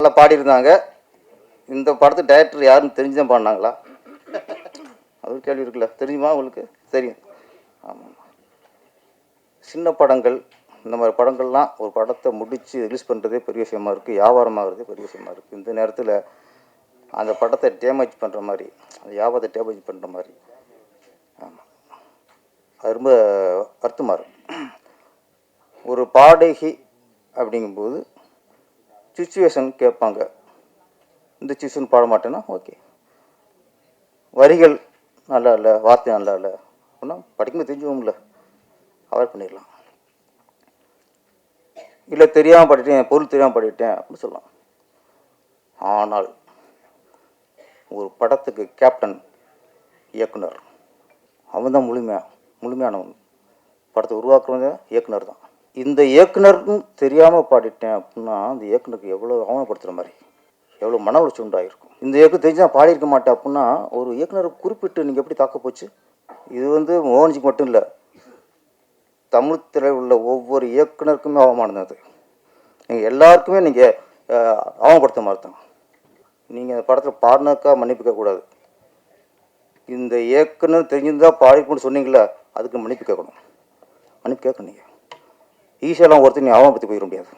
நல்லா பாடியிருந்தாங்க. இந்த படத்து டைரக்டர் யாருன்னு தெரிஞ்சு தான் பாடினாங்களா? அது ஒரு கேள்வி இருக்குல்ல. தெரியுமா உங்களுக்கு? தெரியும். ஆமாம். சின்ன படங்கள் இந்த மாதிரி படங்கள்லாம் ஒரு படத்தை முடித்து ரிலீஸ் பண்ணுறதே பெரிய விஷயமா இருக்குது. வியாபாரமாகிறதே பெரிய விஷயமா இருக்குது. இந்த நேரத்தில் அந்த படத்தை டேமேஜ் பண்ணுற மாதிரி, அந்த வியாபாரத்தை டேமேஜ் பண்ணுற மாதிரி, ஆமாம், அது ரொம்ப வருத்தமாக இருக்கும். ஒரு பாடகி அப்படிங்கும்போது சுச்சுவேஷன் கேட்பாங்க. இந்த சுச்சுவேஷன் பாட மாட்டேன்னா ஓகே, வரிகள் நல்லா இல்லை, வார்த்தை நல்லா இல்லை அப்படின்னா படிக்கும்போது தெரிஞ்சுவோம்ல, அவாய்ட் பண்ணிடலாம். இல்லை தெரியாமல் பாடிட்டேன், பொருள் தெரியாமல் பாடிட்டேன் அப்படின்னு சொல்லலாம். ஆனால் ஒரு படத்துக்கு கேப்டன், இயக்குனர், அவன் தான் முழுமையானவன். படத்தை உருவாக்குறவங்க இயக்குனர் தான். இந்த இயக்குனர்னு தெரியாமல் பாடிட்டேன் அப்படின்னா அந்த இயக்குனருக்கு எவ்வளோ அவமானப்படுத்துகிற மாதிரி, எவ்வளோ மன உளைச்சல் உண்டாகிருக்கும். இந்த இயக்குனர் தெரிஞ்சு நான் பாடியிருக்க மாட்டேன் அப்படின்னா ஒரு இயக்குனரை குறிப்பிட்டு நீங்கள் எப்படி தாக்க போச்சு? இது மோகன்ஜிக்கு மட்டும் இல்லை, தமிழ் திரையில் உள்ள ஒவ்வொரு இயக்குனருக்குமே அவமானம் அது. நீங்கள் எல்லாருக்குமே நீங்கள் அவமானப்படுத்த மாதிரி தான். நீங்கள் அந்த படத்தில் பாடினக்கா மன்னிப்பு கேட்கக்கூடாது. இந்த இயக்குனர் தெரிஞ்சிருந்தால் பாடிக்கணும்னு சொன்னீங்களா, அதுக்கு மன்னிப்பு கேட்கணும். மன்னிப்பு கேட்கணும். நீங்கள் ஈஸியெல்லாம் ஒருத்தர் நீ அவமானப்படுத்தி போயிட முடியாது.